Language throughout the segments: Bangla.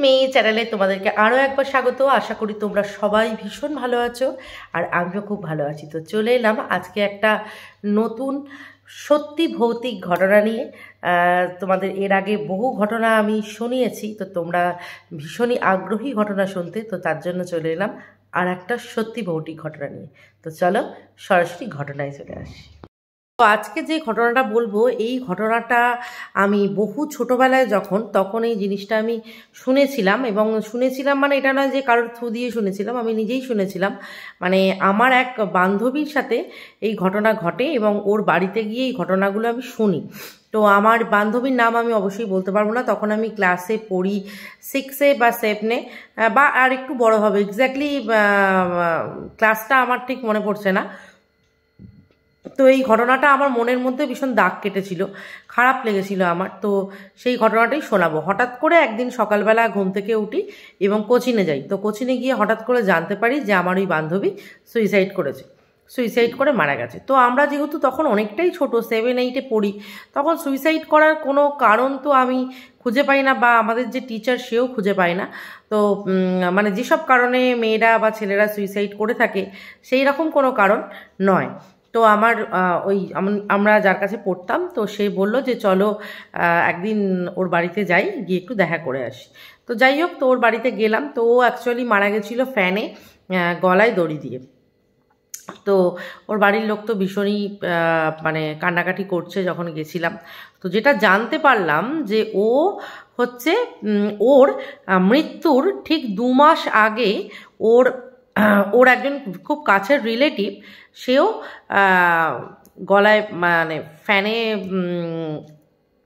মেয়ে চ্যানেলে তোমাদেরকে আরও একবার স্বাগত। আশা করি তোমরা সবাই ভীষণ ভালো আছো, আর আমিও খুব ভালো আছি। তো চলে এলাম আজকে একটা নতুন সত্যি ভৌতিক ঘটনা নিয়ে। তোমাদের এর আগে বহু ঘটনা আমি শুনিয়েছি, তো তোমরা ভীষণই আগ্রহী ঘটনা শুনতে, তো তার জন্য চলে এলাম আর একটা সত্যি ভৌতিক ঘটনা নিয়ে। তো চলো সরাসরি ঘটনায় চলে আসি। তো আজকে যে ঘটনাটা বলবো, এই ঘটনাটা আমি বহু ছোটোবেলায় তখন এই জিনিসটা আমি শুনেছিলাম, এবং শুনেছিলাম মানে এটা নয় যে কারোর থ্রু দিয়ে শুনেছিলাম, আমি নিজেই শুনেছিলাম। মানে আমার এক বান্ধবীর সাথে এই ঘটনা ঘটে এবং ওর বাড়িতে গিয়ে এই ঘটনাগুলো আমি শুনি। তো আমার বান্ধবীর নাম আমি অবশ্যই বলতে পারবো না, তখন আমি ক্লাসে পড়ি 6-এ বা 7-এ, বা আর একটু বড় হবে, এক্স্যাক্টলি ক্লাসটা আমার ঠিক মনে পড়ছে না। তো এই ঘটনাটা আমার মনের মধ্যে ভীষণ দাগ কেটেছিল, খারাপ লেগেছিল আমার। তো সেই ঘটনাটাই শোনাবো। হঠাৎ করে একদিন সকালবেলা ঘুম থেকে উঠি এবং কোচিনে যাই। তো কোচিনে গিয়ে হঠাৎ করে জানতে পারি যে আমার ওই বান্ধবী সুইসাইড করেছে, সুইসাইড করে মারা গেছে। তো আমরা যেহেতু তখন অনেকটাই ছোট, 7-8-এ পড়ি, তখন সুইসাইড করার কোনো কারণ তো আমি খুঁজে পাই না, বা আমাদের যে টিচার সেও খুঁজে পায় না। তো মানে যেসব কারণে মেয়েরা বা ছেলেরা সুইসাইড করে থাকে সেই রকম কোনো কারণ নয়। তো আমার আমরা যার কাছে পড়তাম, তো সে বলল যে চলো একদিন ওর বাড়িতে যাই, গিয়ে একটু দেখা করে আসি। তো যাই হোক, তো ওর বাড়িতে গেলাম। তো ও অ্যাকচুয়ালি মারা গেছিলো ফ্যানে গলায় দড়ি দিয়ে। তো ওর বাড়ির লোক তো ভীষণই মানে কান্নাকাটি করছে যখন গেছিলাম। তো যেটা জানতে পারলাম যে ও হচ্ছে ওর মৃত্যুর ঠিক 2 মাস আগে ওর একজন খুব কাছের রিলেটিভ, সেও গলায় মানে ফ্যানে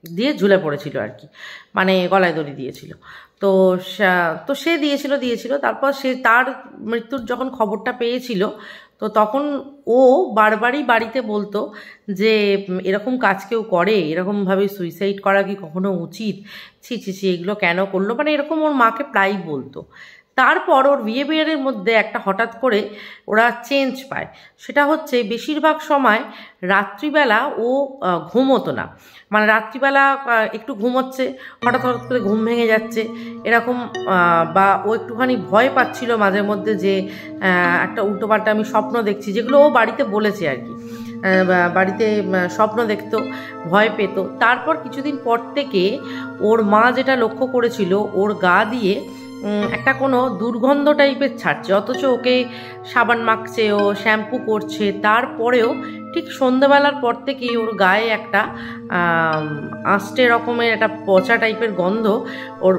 দিয়ে ঝুলে পড়েছিল আর কি, মানে গলায় দড়ি দিয়েছিল। তো সে দিয়েছিল। তারপর সে তার মৃত্যুর যখন খবরটা পেয়েছিল, তো তখন ও বারবারই বাড়িতে বলতো যে এরকম কাজ কেউ করে, এরকমভাবে সুইসাইড করা কি কখনো উচিত, ছি ছি ছি এগুলো কেন করলো, মানে এরকম ওর মাকে প্রায়ই বলতো। তারপর ওর বিহেভিয়ারের মধ্যে একটা হঠাৎ করে ওরা চেঞ্জ পায়। সেটা হচ্ছে বেশিরভাগ সময় রাত্রিবেলা ও ঘুমোতো না, মানে রাত্রিবেলা একটু ঘুমোচ্ছে, হঠাৎ হঠাৎ করে ঘুম ভেঙে যাচ্ছে এরকম, বা ও একটুখানি ভয় পাচ্ছিল মাঝে মধ্যে যে একটা উল্টোপাল্টা আমি স্বপ্ন দেখছি, যেগুলো ও বাড়িতে বলেছে আর কি। বাড়িতে স্বপ্ন দেখতো, ভয় পেত। তারপর কিছুদিন পর থেকে ওর মা যেটা লক্ষ্য করেছিল, ওর গা দিয়ে একটা কোনো দুর্গন্ধ টাইপের ছাড়ছে, অথচ ওকে সাবান মাখছে, ও শ্যাম্পু করছে, তারপরেও ঠিক সন্ধ্যাবেলার পর থেকেই ওর গায়ে একটা আষ্টে রকমের একটা পচা টাইপের গন্ধ ওর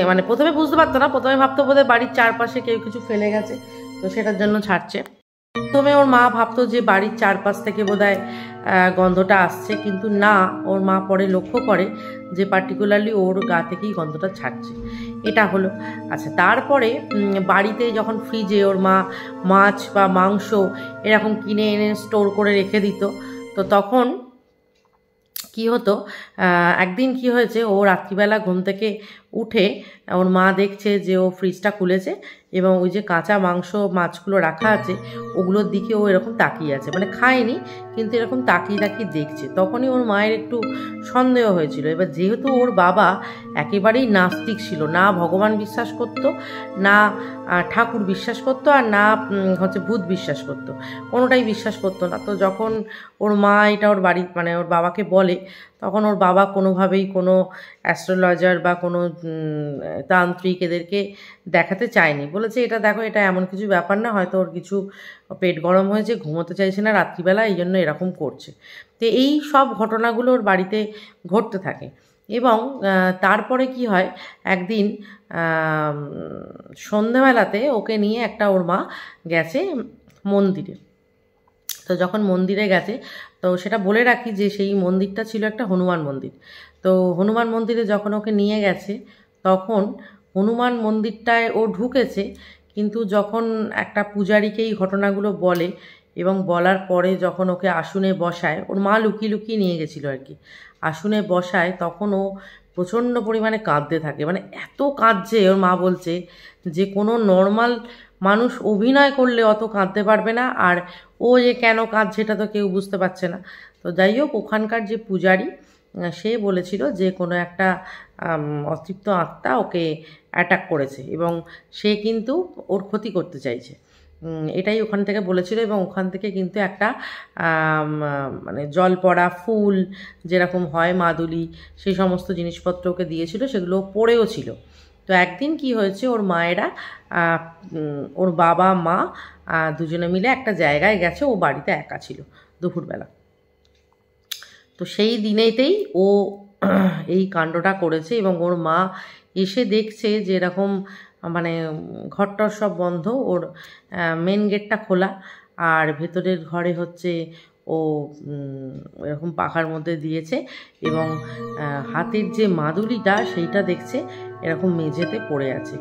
মানে প্রথমে বুঝতে পারতো না, প্রথমে ভাবতো বোধহয় বাড়ির চারপাশে কেউ কিছু ফেলে গেছে, তো সেটার জন্য ছাড়ছে। প্রথমে ওর মা ভাবতো যে বাড়ির চারপাশ থেকে বোধহয় গন্ধটা আসছে, কিন্তু না, ওর মা পরে লক্ষ্য করে যে পার্টিকুলারলি ওর গা থেকেই গন্ধটা ছাড়ছে। এটা হলো। আচ্ছা, তারপরে বাড়িতে যখন ফ্রিজে ওর মা মাছ বা মাংস এরকম কিনে এনে স্টোর করে রেখে দিত, তো তখন কি হতো, একদিন কি হয়েছে, ও রাত্রিবেলা ঘুম থেকে উঠে ওর মা দেখছে যে ও ফ্রিজটা খুলেছে এবং ওই যে কাঁচা মাংস মাছগুলো রাখা আছে ওগুলোর দিকে ও এরকম তাকিয়ে আছে, মানে খায়নি কিন্তু এরকম তাকিয়ে দেখছে। তখনই ওর মায়ের একটু সন্দেহ হয়েছিল। এবার যেহেতু ওর বাবা একেবারেই নাস্তিক ছিল, না ভগবান বিশ্বাস করতো, না ঠাকুর বিশ্বাস করতো, আর না হচ্ছে ভূত বিশ্বাস করতো, কোনোটাই বিশ্বাস করতো না। তো যখন ওর মা এটা ওর বাড়ি মানে ওর বাবাকে বলে, তখন ওর বাবা কোনোভাবেই কোনো অ্যাস্ট্রোলজার বা কোনো তান্ত্রিক এদেরকে দেখাতে চায়নি। বলেছে এটা দেখো, এটা এমন কিছু ব্যাপার না, হয়তো ওর কিছু পেট গরম হয়েছে, ঘুমোতে চাইছে না রাত্রিবেলা, এই জন্য এরকম করছে। তো এই সব ঘটনাগুলো ওর বাড়িতে ঘটতে থাকে। এবং তারপরে কি হয়, একদিন সন্ধেবেলাতে ওকে নিয়ে ওর মা গেছে মন্দিরে। তো যখন মন্দিরে গেছে, তো সেটা বলে রাখি যে সেই মন্দিরটা ছিল একটা হনুমান মন্দির। তো হনুমান মন্দিরে যখন ওকে নিয়ে গেছে, তখন হনুমান মন্দিরটায় ও ঢুকেছে, কিন্তু যখন একটা পূজারীকে এই ঘটনাগুলো বলে এবং বলার পরে যখন ওকে আসনে বসায়, ওর মা লুকিয়ে লুকিয়ে নিয়ে গেছিলো আর কি, আসনে বসায়, তখন ও প্রচণ্ড পরিমাণে কাঁদতে থাকে, মানে এত কাঁদছে, ওর মা বলছে যে কোনো নর্মাল মানুষ অভিনয় করলে অত কাঁদতে পারবে না, আর ও যে কেন কাঁদছে এটা তো কেউ বুঝতে পারছে না। তো যাই হোক, ওখানকার যে পূজারী সে বলেছিল যে কোনো একটা অতৃপ্ত আত্মা ওকে অ্যাটাক করেছে এবং সে কিন্তু ওর ক্ষতি করতে চাইছে, এটাই ওখান থেকে বলেছিল। এবং ওখান থেকে কিন্তু একটা মানে জল পড়া ফুল যেরকম হয় মাদুলি, সেই সমস্ত জিনিসপত্র ওকে দিয়েছিল, সেগুলো পড়েও ছিল। তো একদিন কি হয়েছে, ওর মায়েরা ওর বাবা মা দুজনে মিলে একটা জায়গায় গেছে, ও বাড়িতে একা ছিল দুপুরবেলা। তো সেই দিনেতেই ও এই কাণ্ডটা করেছে এবং ওর মা এসে দেখছে যে এরকম মানে ঘরটার সব বন্ধ, ওর মেন গেটটা খোলা, আর ভেতরের ঘরে হচ্ছে ও এরকম পাখার মধ্যে দিয়েছে এবং হাতের যে মাদুলিটা সেইটা দেখছে এরকম মেঝেতে পড়ে আছে।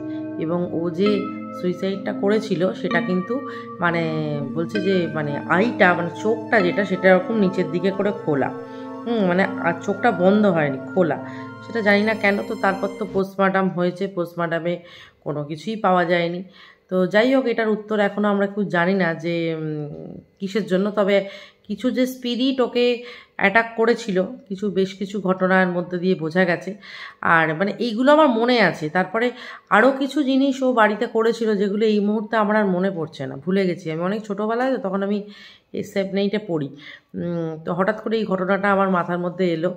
এবং ও যে সুইসাইডটা করেছিল সেটা কিন্তু মানে বলছে যে মানে আইটা মানে চোখটা যেটা সেটা এরকম নিচের দিকে করে খোলা, মানে আর চোখটা বন্ধ হয়নি, খোলা। সেটা জানি না কেন। তো তারপর তো পোস্টমর্টম হয়েছে, পোস্টমর্টমে কোনো কিছুই পাওয়া যায়নি। তো যাই হোক, এটার উত্তর এখনও আমরা কেউ জানি না যে কিসের জন্য। তবে কিছু যে স্পিরিট ওকে অ্যাটাক করেছিল, বেশ কিছু ঘটনার মধ্যে দিয়ে বোঝা গেছে। আর মানে এইগুলো আমার মনে আছে। তারপরে আরও কিছু জিনিস ও বাড়িতে করেছিল যেগুলো এই মুহূর্তে আমার আর মনে পড়ছে না, ভুলে গেছি। আমি অনেক ছোটোবেলায়, তো তখন আমি এই 7-8-এ পড়ি। তো হঠাৎ করে এই ঘটনাটা আমার মাথার মধ্যে এলো,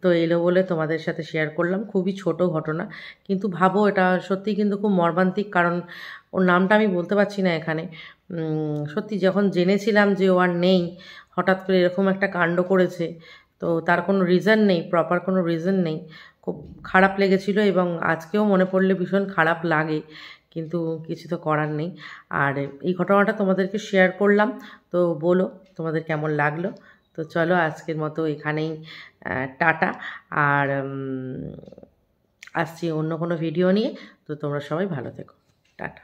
তো এলো বলে তোমাদের সাথে শেয়ার করলাম। খুবই ছোট ঘটনা, কিন্তু ভাবো এটা সত্যিই কিন্তু খুব মর্মান্তিক। কারণ ওর নামটা আমি বলতে পারছি না এখানে। সত্যি যখন জেনেছিলাম যে ও আর নেই, হঠাৎ করে এরকম একটা কাণ্ড করেছে, তো তার কোনো রিজন নেই, প্রপার কোনো রিজন নেই। খুব খারাপ লেগেছিল এবং আজকেও মনে পড়লে ভীষণ খারাপ লাগে, কিন্তু কিছু তো করার নেই। আর এই ঘটনাটা তোমাদেরকে শেয়ার করলাম, তো বলো তোমাদের কেমন লাগলো। তো চলো আজকের মতো এখানেই টাটা। আর আসছি অন্য কোনো ভিডিও নিয়ে। তো তোমরা সবাই ভালো থেকো, টাটা।